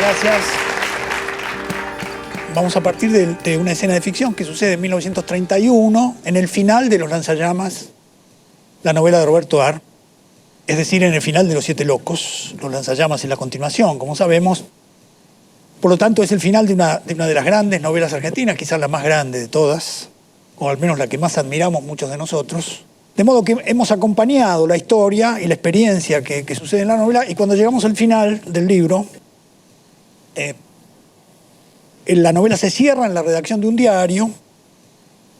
gracias. Vamos a partir de una escena de ficción que sucede en 1931, en el final de Los lanzallamas, la novela de Roberto Ar, es decir, en el final de Los Siete Locos. Los lanzallamas es la continuación, como sabemos. Por lo tanto, es el final de una de las grandes novelas argentinas, quizás la más grande de todas, o al menos la que más admiramos muchos de nosotros. De modo que hemos acompañado la historia y la experiencia que sucede en la novela, y cuando llegamos al final del libro, la novela se cierra en la redacción de un diario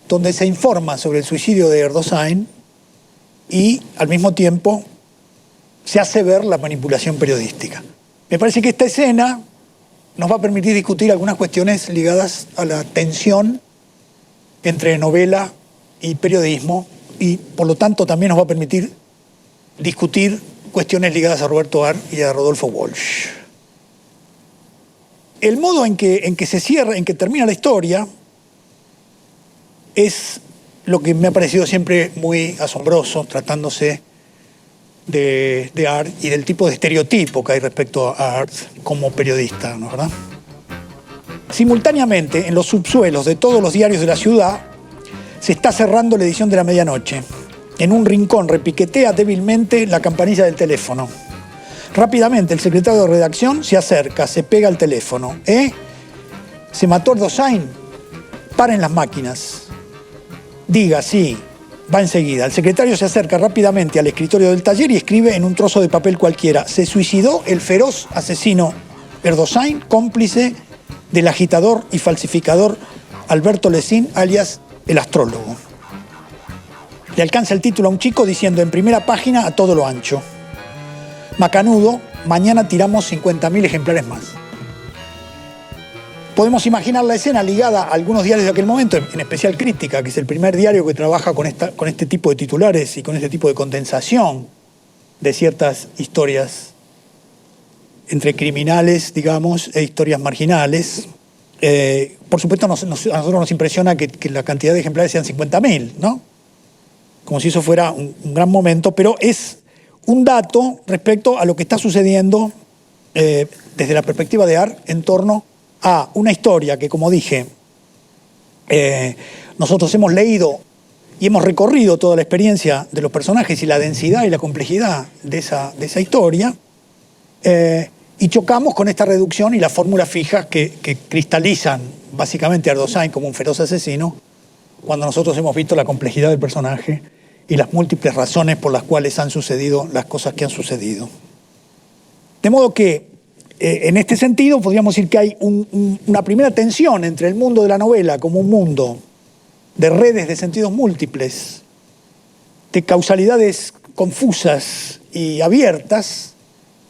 donde se informa sobre el suicidio de Erdosheim y, al mismo tiempo, se hace ver la manipulación periodística. Me parece que esta escena nos va a permitir discutir algunas cuestiones ligadas a la tensión entre novela y periodismo, y por lo tanto también nos va a permitir discutir cuestiones ligadas a Roberto Ar y a Rodolfo Walsh. El modo en que se cierra, en que termina la historia, es lo que me ha parecido siempre muy asombroso, tratándose de Ar y del tipo de estereotipo que hay respecto a Ar como periodista, ¿no es verdad? Simultáneamente, en los subsuelos de todos los diarios de la ciudad, se está cerrando la edición de la medianoche. En un rincón repiquetea débilmente la campanilla del teléfono. Rápidamente el secretario de redacción se acerca, se pega al teléfono. ¿Se mató Erdosheim? Paren las máquinas. Diga, sí, va enseguida. El secretario se acerca rápidamente al escritorio del taller y escribe en un trozo de papel cualquiera: se suicidó el feroz asesino Erdosheim, cómplice del agitador y falsificador Alberto Lessín, alias el astrólogo. Le alcanza el título a un chico diciendo en primera página a todo lo ancho: macanudo, mañana tiramos 50.000 ejemplares más. Podemos imaginar la escena ligada a algunos diarios de aquel momento, en especial Crítica, que es el primer diario que trabaja con este tipo de titulares y con este tipo de condensación de ciertas historias entre criminales, digamos, e historias marginales. Por supuesto, a nosotros nos impresiona que la cantidad de ejemplares sean 50.000, ¿no? Como si eso fuera un gran momento, pero es un dato respecto a lo que está sucediendo desde la perspectiva de Ar en torno a una historia que, como dije, nosotros hemos leído y hemos recorrido toda la experiencia de los personajes y la densidad y la complejidad de esa historia, y chocamos con esta reducción y las fórmulas fijas que cristalizan básicamente a Erdosheim como un feroz asesino, cuando nosotros hemos visto la complejidad del personaje y las múltiples razones por las cuales han sucedido las cosas que han sucedido. De modo que, en este sentido, podríamos decir que hay una primera tensión entre el mundo de la novela como un mundo de redes de sentidos múltiples, de causalidades confusas y abiertas,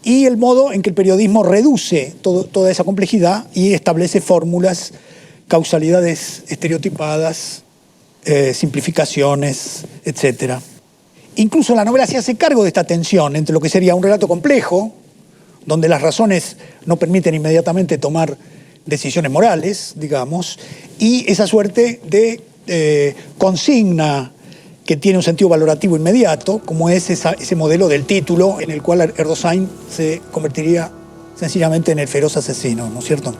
y el modo en que el periodismo reduce toda esa complejidad y establece fórmulas, causalidades estereotipadas, simplificaciones, etc. Incluso la novela se hace cargo de esta tensión entre lo que sería un relato complejo, donde las razones no permiten inmediatamente tomar decisiones morales, digamos, y esa suerte de consigna que tiene un sentido valorativo inmediato, como es ese modelo del título en el cual Erdosheim se convertiría sencillamente en el feroz asesino, ¿no es cierto?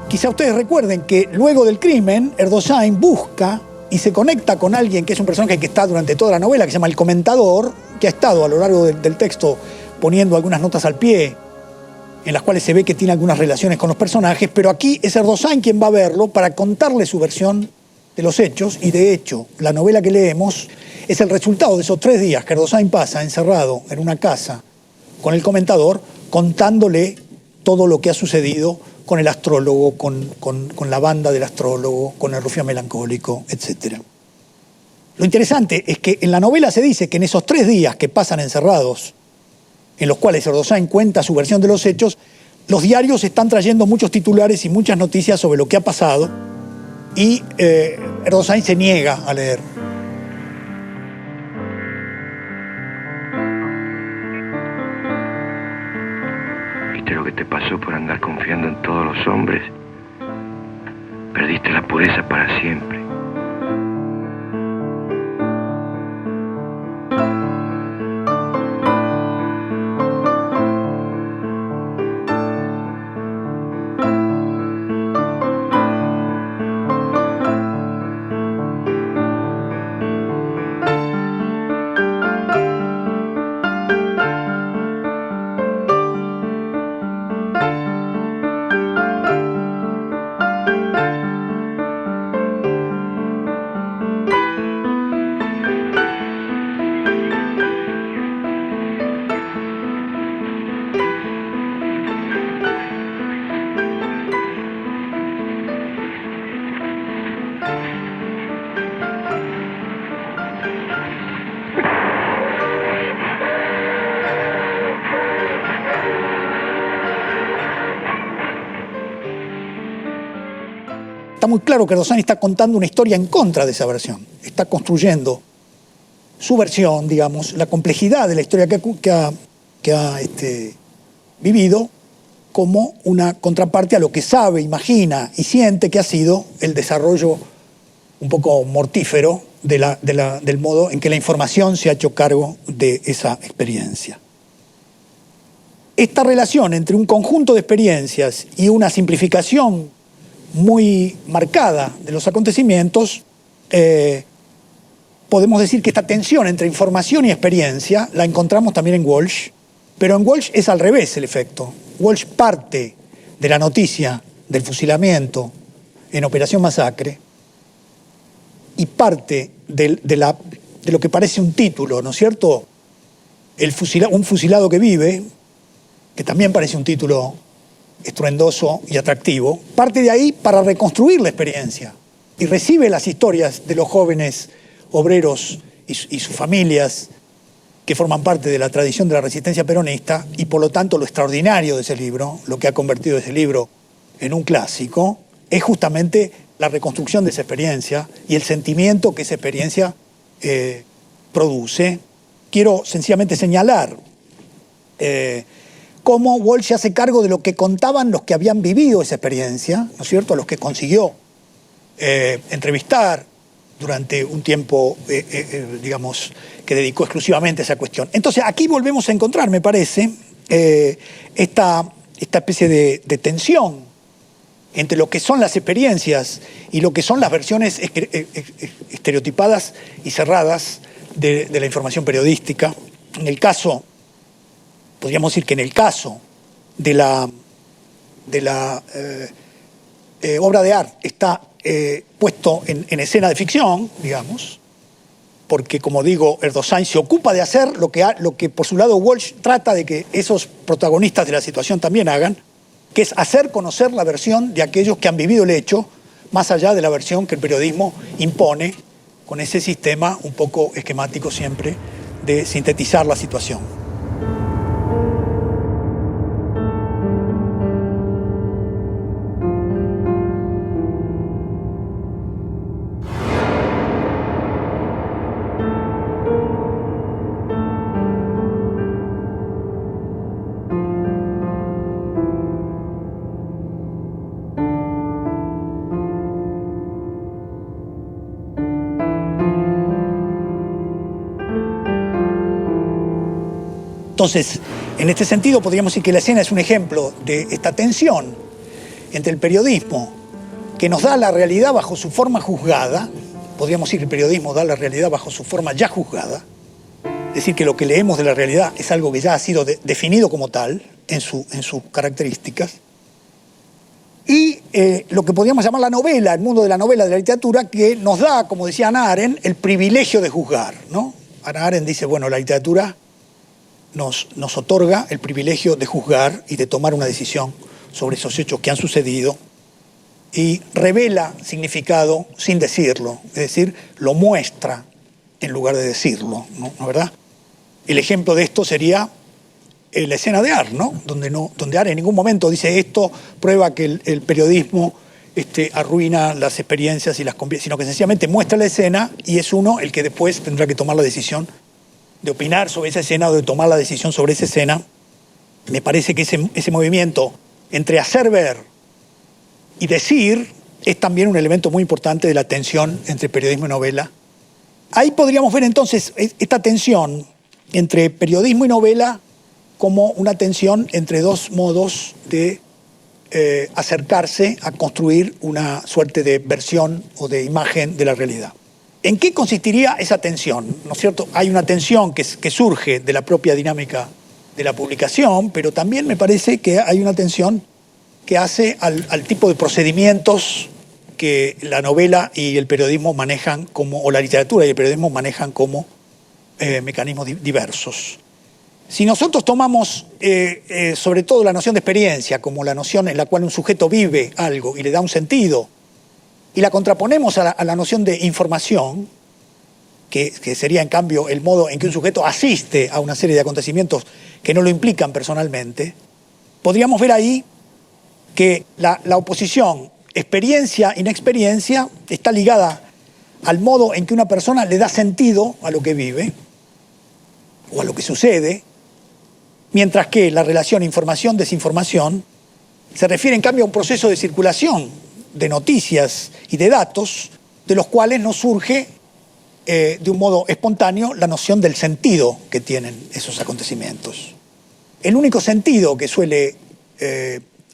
Quizá ustedes recuerden que luego del crimen, Erdosheim busca y se conecta con alguien que es un personaje que está durante toda la novela, que se llama el comentador, que ha estado a lo largo del texto poniendo algunas notas al pie, en las cuales se ve que tiene algunas relaciones con los personajes, pero aquí es Erdosheim quien va a verlo para contarle su versión de los hechos, y de hecho, la novela que leemos es el resultado de esos 3 días que Erdosheim pasa encerrado en una casa con el comentador, contándole todo lo que ha sucedido con el astrólogo, con la banda del astrólogo, con el rufián melancólico, etc. Lo interesante es que en la novela se dice que en esos 3 días que pasan encerrados, en los cuales Erdosheim cuenta su versión de los hechos, los diarios están trayendo muchos titulares y muchas noticias sobre lo que ha pasado, y Erdosheim se niega a leer. que te pasó por andar confiando en todos los hombres, perdiste la pureza para siempre. Está muy claro que Erdosani está contando una historia en contra de esa versión. Está construyendo su versión, digamos, la complejidad de la historia que ha vivido como una contraparte a lo que sabe, imagina y siente que ha sido el desarrollo un poco mortífero del modo en que la información se ha hecho cargo de esa experiencia. Esta relación entre un conjunto de experiencias y una simplificación muy marcada de los acontecimientos, podemos decir que esta tensión entre información y experiencia la encontramos también en Walsh, pero en Walsh es al revés el efecto. Walsh parte de la noticia del fusilamiento en Operación Masacre y parte de lo que parece un título, ¿no es cierto? Un fusilado que vive, que también parece un título estruendoso y atractivo, parte de ahí para reconstruir la experiencia y recibe las historias de los jóvenes obreros y sus familias que forman parte de la tradición de la resistencia peronista, y por lo tanto lo extraordinario de ese libro, lo que ha convertido ese libro en un clásico, es justamente la reconstrucción de esa experiencia y el sentimiento que esa experiencia produce. Quiero sencillamente señalar cómo Walsh se hace cargo de lo que contaban los que habían vivido esa experiencia, ¿no es cierto?, a los que consiguió entrevistar durante un tiempo, digamos, que dedicó exclusivamente a esa cuestión. Entonces, aquí volvemos a encontrar, me parece, esta especie de tensión entre lo que son las experiencias y lo que son las versiones estereotipadas y cerradas de la información periodística. En el caso, podríamos decir que en el caso de la obra de arte está puesto en escena de ficción, digamos, porque, como digo, Erdosani se ocupa de hacer lo que por su lado Walsh trata de que esos protagonistas de la situación también hagan, que es hacer conocer la versión de aquellos que han vivido el hecho, más allá de la versión que el periodismo impone con ese sistema un poco esquemático siempre de sintetizar la situación. Entonces, en este sentido, podríamos decir que la escena es un ejemplo de esta tensión entre el periodismo, que nos da la realidad bajo su forma juzgada, podríamos decir que el periodismo da la realidad bajo su forma ya juzgada, es decir, que lo que leemos de la realidad es algo que ya ha sido definido como tal en sus características, y lo que podríamos llamar la novela, el mundo de la novela, de la literatura, que nos da, como decía Hannah Arendt, el privilegio de juzgar, ¿no? Hannah Arendt dice, bueno, la literatura nos otorga el privilegio de juzgar y de tomar una decisión sobre esos hechos que han sucedido, y revela significado sin decirlo, es decir, lo muestra en lugar de decirlo, ¿no? ¿Verdad? El ejemplo de esto sería la escena de Ar, ¿no? Donde Ar en ningún momento dice esto prueba que el periodismo arruina las experiencias y las convierte, sino que sencillamente muestra la escena y es uno el que después tendrá que tomar la decisión de opinar sobre esa escena o de tomar la decisión sobre esa escena Me parece que ese movimiento entre hacer ver y decir es también un elemento muy importante de la tensión entre periodismo y novela. Ahí podríamos ver entonces esta tensión entre periodismo y novela como una tensión entre dos modos de acercarse a construir una suerte de versión o de imagen de la realidad. ¿En qué consistiría esa tensión? ¿No es cierto? Hay una tensión que surge de la propia dinámica de la publicación, pero también me parece que hay una tensión que hace al tipo de procedimientos que la novela y el periodismo manejan como, o la literatura y el periodismo manejan como mecanismos diversos. Si nosotros tomamos sobre todo la noción de experiencia como la noción en la cual un sujeto vive algo y le da un sentido, y la contraponemos a la noción de información, que sería en cambio el modo en que un sujeto asiste a una serie de acontecimientos que no lo implican personalmente, podríamos ver ahí que la oposición experiencia-inexperiencia está ligada al modo en que una persona le da sentido a lo que vive o a lo que sucede, mientras que la relación información-desinformación se refiere en cambio a un proceso de circulación de noticias y de datos de los cuales no surge de un modo espontáneo la noción del sentido que tienen esos acontecimientos. El único sentido que suele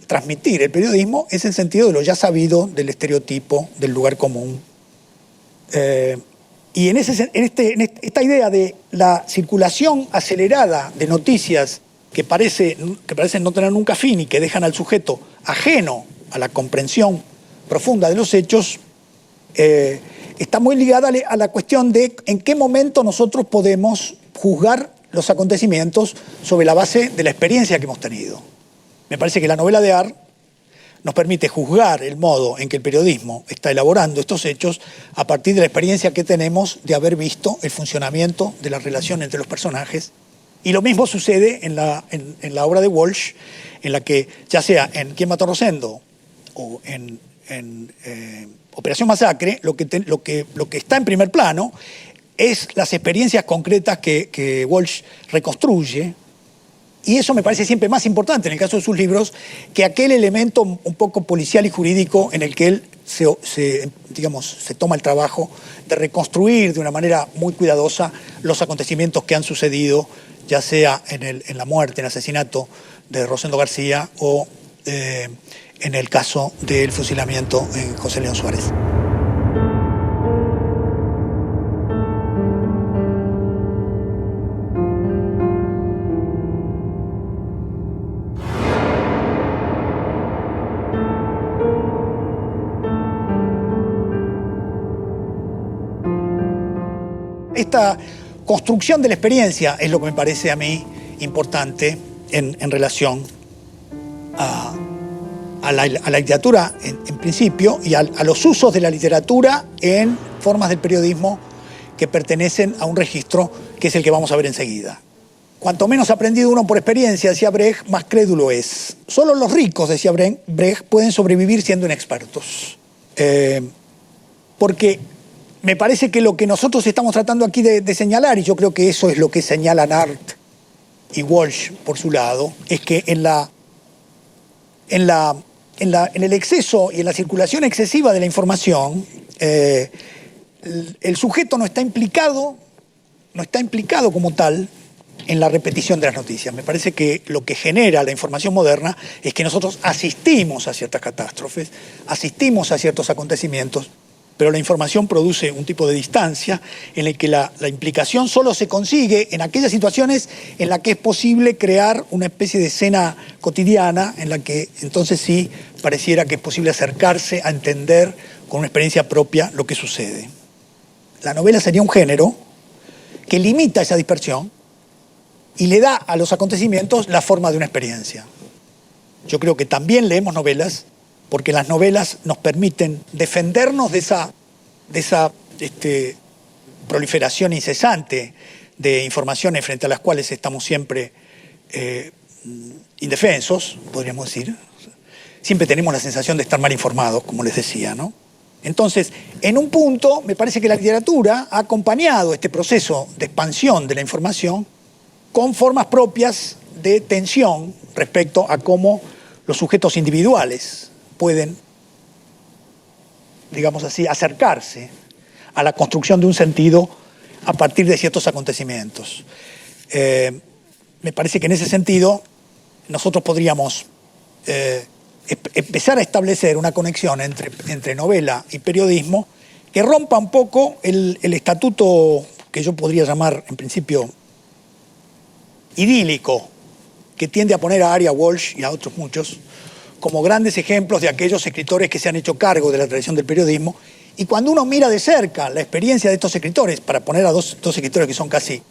transmitir el periodismo es el sentido de lo ya sabido, del estereotipo, del lugar común. Y en esta idea de la circulación acelerada de noticias que parecen no tener nunca fin y que dejan al sujeto ajeno a la comprensión profunda de los hechos, está muy ligada a la cuestión de en qué momento nosotros podemos juzgar los acontecimientos sobre la base de la experiencia que hemos tenido. Me parece que la novela de Art nos permite juzgar el modo en que el periodismo está elaborando estos hechos a partir de la experiencia que tenemos de haber visto el funcionamiento de la relación entre los personajes. Y lo mismo sucede en la obra de Walsh, en la que, ya sea en ¿Quién mató a Rosendo? O en Operación Masacre, lo que está en primer plano es las experiencias concretas que Walsh reconstruye, y eso me parece siempre más importante en el caso de sus libros que aquel elemento un poco policial y jurídico en el que él se toma el trabajo de reconstruir de una manera muy cuidadosa los acontecimientos que han sucedido, ya sea en la muerte, en el asesinato de Rosendo García o en el caso del fusilamiento en José León Suárez. Esta construcción de la experiencia es lo que me parece a mí importante en relación a la literatura en principio y a los usos de la literatura en formas del periodismo que pertenecen a un registro que es el que vamos a ver enseguida. Cuanto menos aprendido uno por experiencia, decía Brecht, más crédulo es. Solo los ricos, decía Brecht, pueden sobrevivir siendo inexpertos. Porque me parece que lo que nosotros estamos tratando aquí de señalar, y yo creo que eso es lo que señalan Art y Walsh por su lado, es que en el exceso y en la circulación excesiva de la información, el sujeto no está implicado como tal en la repetición de las noticias. Me parece que lo que genera la información moderna es que nosotros asistimos a ciertas catástrofes, asistimos a ciertos acontecimientos, pero la información produce un tipo de distancia en el que la implicación solo se consigue en aquellas situaciones en las que es posible crear una especie de escena cotidiana, en la que entonces sí pareciera que es posible acercarse a entender con una experiencia propia lo que sucede. La novela sería un género que limita esa dispersión y le da a los acontecimientos la forma de una experiencia. Yo creo que también leemos novelas porque las novelas nos permiten defendernos de esa proliferación incesante de informaciones frente a las cuales estamos siempre indefensos, podríamos decir. Siempre tenemos la sensación de estar mal informados, como les decía, ¿no? Entonces, en un punto, me parece que la literatura ha acompañado este proceso de expansión de la información con formas propias de tensión respecto a cómo los sujetos individuales pueden, digamos así, acercarse a la construcción de un sentido a partir de ciertos acontecimientos. Me parece que en ese sentido nosotros podríamos empezar a establecer una conexión entre novela y periodismo que rompa un poco el estatuto que yo podría llamar, en principio, idílico, que tiende a poner a Aria Walsh y a otros muchos como grandes ejemplos de aquellos escritores que se han hecho cargo de la tradición del periodismo. Y cuando uno mira de cerca la experiencia de estos escritores, para poner a dos escritores que son casi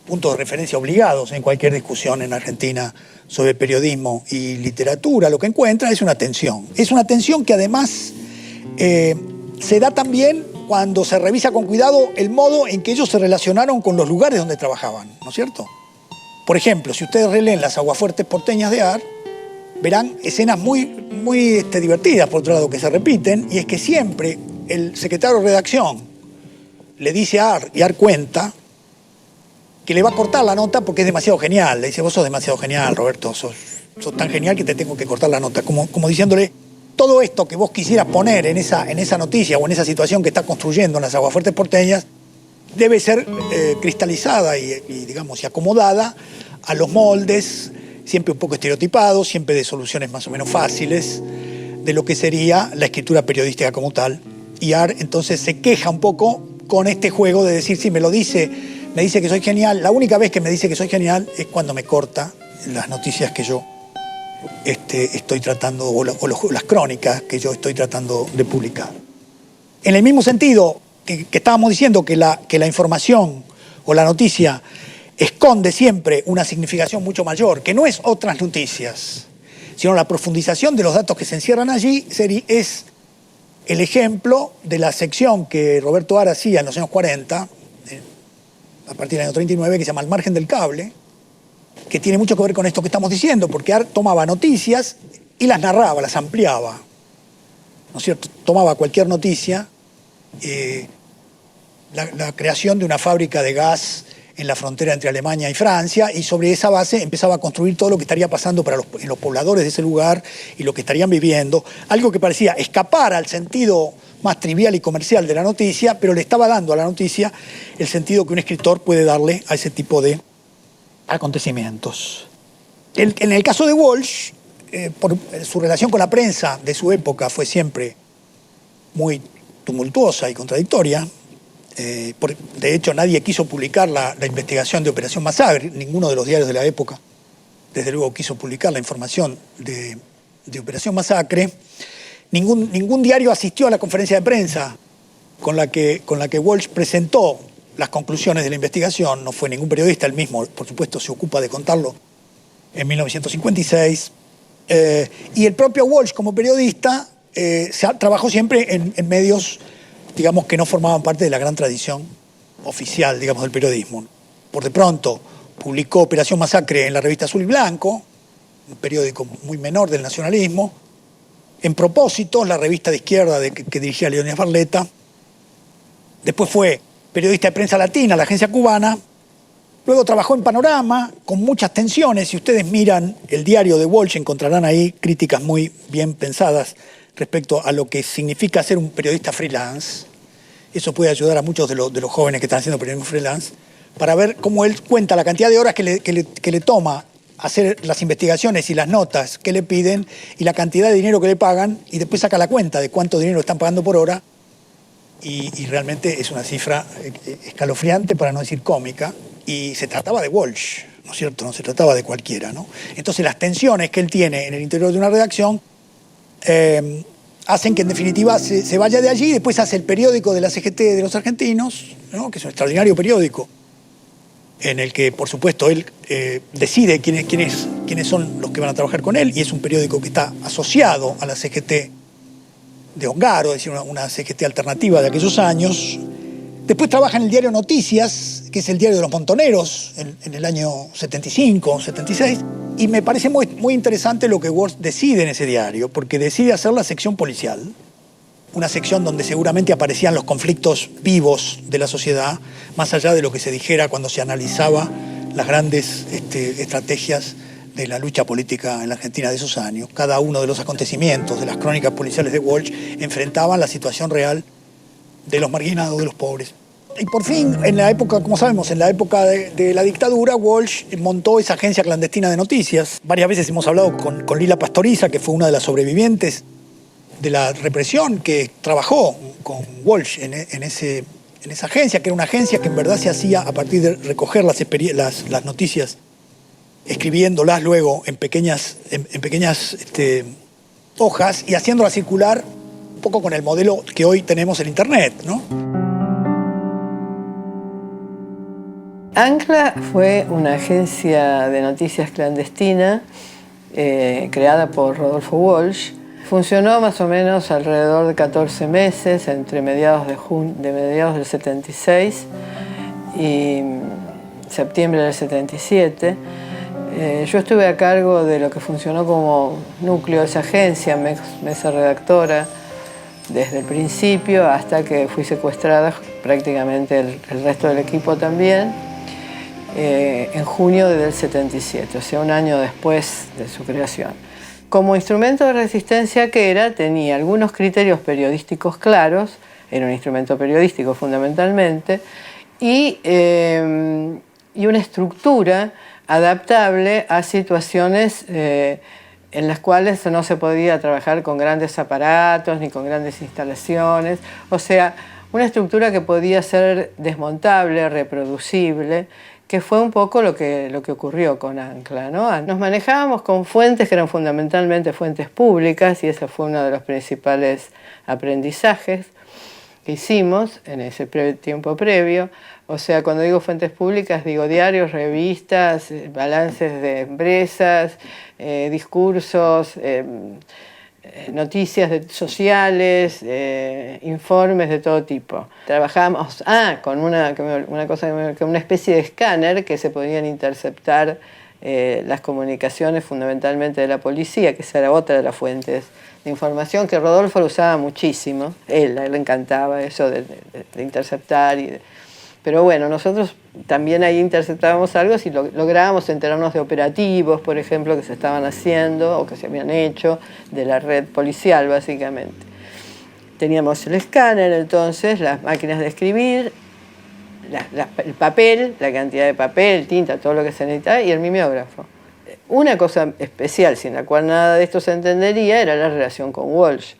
puntos de referencia obligados en cualquier discusión en Argentina sobre periodismo y literatura, lo que encuentra es una tensión. Es una tensión que además se da también cuando se revisa con cuidado el modo en que ellos se relacionaron con los lugares donde trabajaban, ¿no es cierto? Por ejemplo, si ustedes releen Las aguafuertes porteñas de Ar, verán escenas muy divertidas, por otro lado, que se repiten, y es que siempre el secretario de redacción le dice a Ar, y Ar cuenta, que le va a cortar la nota porque es demasiado genial. Le dice, vos sos demasiado genial, Roberto, sos tan genial que te tengo que cortar la nota. Como diciéndole, todo esto que vos quisieras poner en esa noticia o en esa situación que está construyendo en Las aguafuertes porteñas debe ser cristalizada y acomodada a los moldes, siempre un poco estereotipados, siempre de soluciones más o menos fáciles, de lo que sería la escritura periodística como tal. Y Ar entonces se queja un poco con este juego de decir, sí, me dice que soy genial. La única vez que me dice que soy genial es cuando me corta las noticias que yo estoy tratando, o las crónicas que yo estoy tratando de publicar. En el mismo sentido que estábamos diciendo que la información o la noticia esconde siempre una significación mucho mayor, que no es otras noticias, sino la profundización de los datos que se encierran allí, es el ejemplo de la sección que Roberto Ar hacía en los años 40, a partir del año 39, que se llama Al margen del cable, que tiene mucho que ver con esto que estamos diciendo, porque Ar tomaba noticias y las narraba, las ampliaba, ¿no es cierto? Tomaba cualquier noticia, la creación de una fábrica de gas en la frontera entre Alemania y Francia, y sobre esa base empezaba a construir todo lo que estaría pasando en los pobladores de ese lugar y lo que estarían viviendo, algo que parecía escapar al sentido más trivial y comercial de la noticia, pero le estaba dando a la noticia el sentido que un escritor puede darle a ese tipo de acontecimientos. En el caso de Walsh, por su relación con la prensa de su época fue siempre muy tumultuosa y contradictoria. De hecho, nadie quiso publicar la investigación de Operación Masacre, ninguno de los diarios de la época, desde luego, quiso publicar la información de Operación Masacre. Ningún diario asistió a la conferencia de prensa con la que Walsh presentó las conclusiones de la investigación. No fue ningún periodista, él mismo, por supuesto, se ocupa de contarlo en 1956. Y el propio Walsh, como periodista, trabajó siempre en medios, digamos, que no formaban parte de la gran tradición oficial, digamos, del periodismo. Por de pronto publicó Operación Masacre en la revista Azul y Blanco, un periódico muy menor del nacionalismo. En Propósitos, la revista de izquierda que dirigía Leónidas Barletta. Después fue periodista de Prensa Latina, la agencia cubana. Luego trabajó en Panorama, con muchas tensiones. Si ustedes miran el diario de Walsh, encontrarán ahí críticas muy bien pensadas respecto a lo que significa ser un periodista freelance. Eso puede ayudar a muchos de los jóvenes que están haciendo periodismo freelance, para ver cómo él cuenta la cantidad de horas que le toma hacer las investigaciones y las notas que le piden y la cantidad de dinero que le pagan, y después saca la cuenta de cuánto dinero están pagando por hora, y realmente es una cifra escalofriante, para no decir cómica, y se trataba de Walsh, ¿no es cierto? No se trataba de cualquiera, ¿no? Entonces las tensiones que él tiene en el interior de una redacción hacen que en definitiva se vaya de allí, y después hace el periódico de la CGT de los argentinos, ¿no? Que es un extraordinario periódico, en el que, por supuesto, él decide quiénes son los que van a trabajar con él, y es un periódico que está asociado a la CGT de Ongaro, es decir, una CGT alternativa de aquellos años. Después trabaja en el diario Noticias, que es el diario de los montoneros, en el año 75, 76, y me parece muy interesante lo que Walsh decide en ese diario, porque decide hacer la sección policial, una sección donde seguramente aparecían los conflictos vivos de la sociedad, más allá de lo que se dijera cuando se analizaba las grandes estrategias de la lucha política en la Argentina de esos años. Cada uno de los acontecimientos de las crónicas policiales de Walsh enfrentaban la situación real de los marginados, de los pobres. Y por fin, en la época, como sabemos, en la época de la dictadura, Walsh montó esa agencia clandestina de noticias. Varias veces hemos hablado con Lila Pastoriza, que fue una de las sobrevivientes de la represión, que trabajó con Walsh en esa agencia, que era una agencia que en verdad se hacía a partir de recoger las noticias, escribiéndolas luego en pequeñas hojas y haciéndolas circular un poco con el modelo que hoy tenemos en Internet, ¿no? Ancla fue una agencia de noticias clandestina creada por Rodolfo Walsh. Funcionó más o menos alrededor de 14 meses, entre mediados del 76 y septiembre del 77. Yo estuve a cargo de lo que funcionó como núcleo de esa agencia, mesa redactora, desde el principio hasta que fui secuestrada, prácticamente el resto del equipo también, en junio del 77, o sea, un año después de su creación. Como instrumento de resistencia que era, tenía algunos criterios periodísticos claros, era un instrumento periodístico fundamentalmente, y una estructura adaptable a situaciones en las cuales no se podía trabajar con grandes aparatos ni con grandes instalaciones, o sea, una estructura que podía ser desmontable, reproducible, que fue un poco lo que ocurrió con Ancla, ¿no? Nos manejábamos con fuentes que eran fundamentalmente fuentes públicas y ese fue uno de los principales aprendizajes que hicimos en ese tiempo previo. O sea, cuando digo fuentes públicas, digo diarios, revistas, balances de empresas, discursos, noticias sociales, informes de todo tipo. Trabajábamos con una especie de escáner que se podían interceptar las comunicaciones fundamentalmente de la policía, que esa era otra de las fuentes de información que Rodolfo lo usaba muchísimo. A él le encantaba eso de interceptar. Pero bueno, nosotros también ahí interceptábamos algo si lográbamos enterarnos de operativos, por ejemplo, que se estaban haciendo o que se habían hecho de la red policial, básicamente. Teníamos el escáner, entonces, las máquinas de escribir, el papel, la cantidad de papel, tinta, todo lo que se necesitaba, y el mimeógrafo. Una cosa especial, sin la cual nada de esto se entendería, era la relación con Walsh.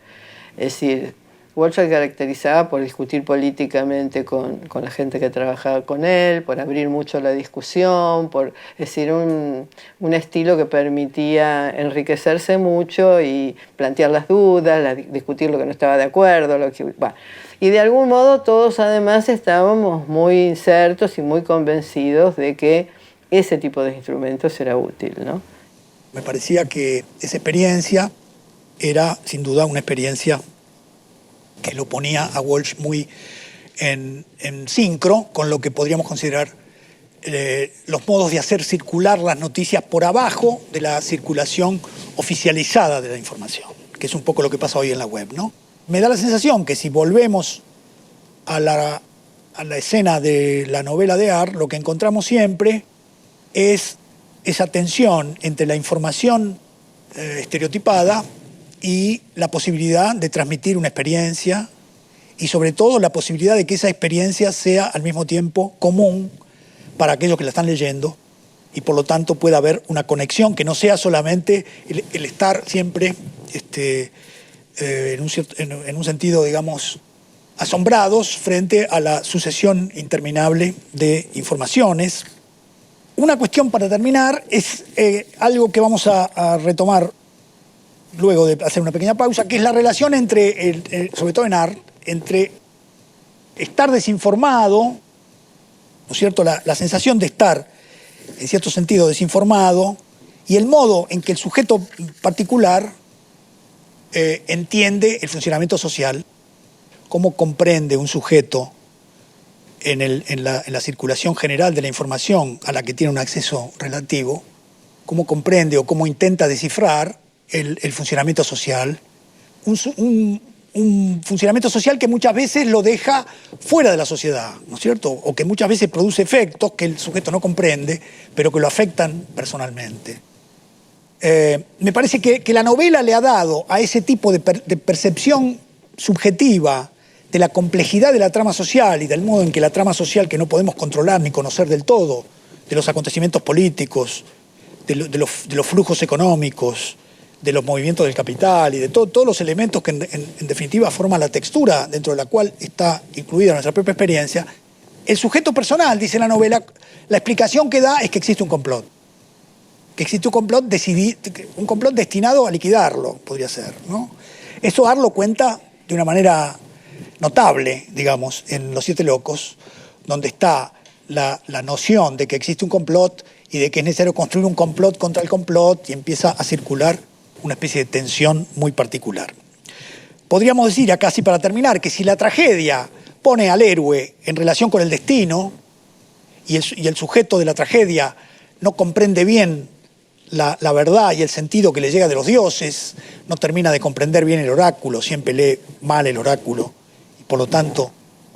Es decir, Walsh se caracterizaba por discutir políticamente con la gente que trabajaba con él, por abrir mucho la discusión, es decir, un estilo que permitía enriquecerse mucho y plantear las dudas, discutir lo que no estaba de acuerdo. Y de algún modo todos además estábamos muy insertos y muy convencidos de que ese tipo de instrumentos era útil, ¿no? Me parecía que esa experiencia era sin duda una experiencia que lo ponía a Walsh muy en sincro con lo que podríamos considerar los modos de hacer circular las noticias por abajo de la circulación oficializada de la información, que es un poco lo que pasa hoy en la web, ¿no? Me da la sensación que si volvemos a la escena de la novela de Art, lo que encontramos siempre es esa tensión entre la información estereotipada y la posibilidad de transmitir una experiencia y sobre todo la posibilidad de que esa experiencia sea al mismo tiempo común para aquellos que la están leyendo y por lo tanto pueda haber una conexión que no sea solamente el estar siempre en un sentido, digamos, asombrados frente a la sucesión interminable de informaciones. Una cuestión para terminar es algo que vamos a retomar luego de hacer una pequeña pausa, que es la relación entre, sobre todo en Art, entre estar desinformado, ¿no es cierto?, la sensación de estar, en cierto sentido, desinformado, y el modo en que el sujeto particular entiende el funcionamiento social, cómo comprende un sujeto en la circulación general de la información a la que tiene un acceso relativo, cómo comprende o cómo intenta descifrar el funcionamiento social, un funcionamiento social que muchas veces lo deja fuera de la sociedad, ¿no es cierto? O que muchas veces produce efectos que el sujeto no comprende, pero que lo afectan personalmente. Me parece que la novela le ha dado a ese tipo de percepción subjetiva de la complejidad de la trama social y del modo en que la trama social, que no podemos controlar ni conocer del todo, de los acontecimientos políticos, de los flujos económicos, de los movimientos del capital y de todos los elementos que en definitiva forman la textura dentro de la cual está incluida nuestra propia experiencia, el sujeto personal, dice la novela, la explicación que da es que existe un complot. Que existe un complot destinado a liquidarlo, podría ser, ¿no? Eso Arlo cuenta de una manera notable, digamos, en Los Siete Locos, donde está la noción de que existe un complot y de que es necesario construir un complot contra el complot, y empieza a circular una especie de tensión muy particular. Podríamos decir, acá sí para terminar, que si la tragedia pone al héroe en relación con el destino y el sujeto de la tragedia no comprende bien la verdad y el sentido que le llega de los dioses, no termina de comprender bien el oráculo, siempre lee mal el oráculo, y por lo tanto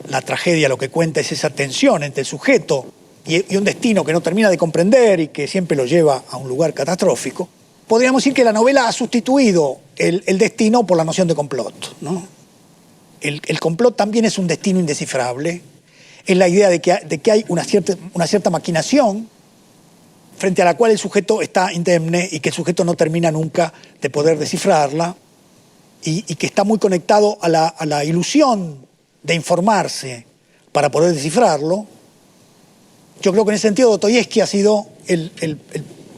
la tragedia lo que cuenta es esa tensión entre el sujeto y un destino que no termina de comprender y que siempre lo lleva a un lugar catastrófico. Podríamos decir que la novela ha sustituido el destino por la noción de complot, ¿no? El complot también es un destino indescifrable, es la idea de que hay una cierta maquinación frente a la cual el sujeto está indemne y que el sujeto no termina nunca de poder descifrarla, y que está muy conectado a la ilusión de informarse para poder descifrarlo. Yo creo que en ese sentido Dostoyevski ha sido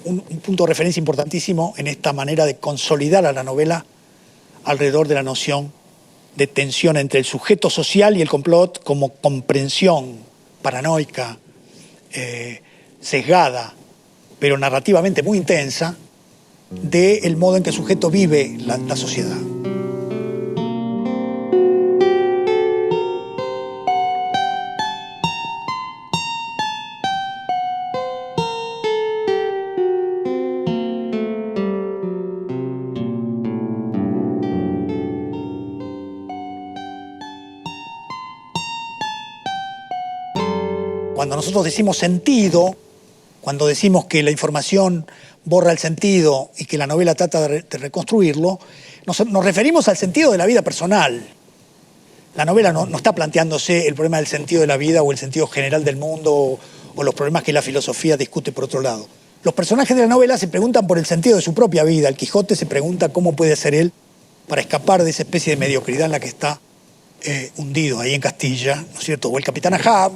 un punto de referencia importantísimo en esta manera de consolidar a la novela alrededor de la noción de tensión entre el sujeto social y el complot como comprensión paranoica, sesgada, pero narrativamente muy intensa, del modo en que el sujeto vive la sociedad. Cuando nosotros decimos sentido, cuando decimos que la información borra el sentido y que la novela trata de reconstruirlo, nos referimos al sentido de la vida personal. La novela no está planteándose el problema del sentido de la vida o el sentido general del mundo o los problemas que la filosofía discute por otro lado. Los personajes de la novela se preguntan por el sentido de su propia vida. El Quijote se pregunta cómo puede ser él para escapar de esa especie de mediocridad en la que está hundido ahí en Castilla, ¿no es cierto? O el capitán Ahab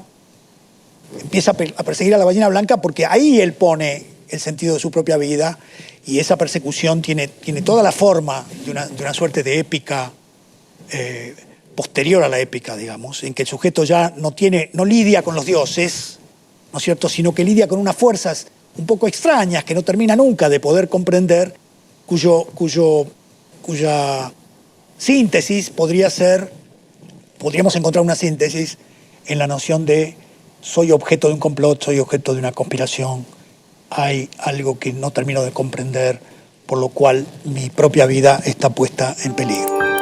empieza a perseguir a la ballena blanca porque ahí él pone el sentido de su propia vida, y esa persecución tiene toda la forma de una suerte de épica posterior a la épica, digamos, en que el sujeto ya no lidia con los dioses, ¿no es cierto?, sino que lidia con unas fuerzas un poco extrañas que no termina nunca de poder comprender, cuya síntesis podríamos encontrar una síntesis en la noción de soy objeto de un complot, soy objeto de una conspiración, hay algo que no termino de comprender, por lo cual mi propia vida está puesta en peligro.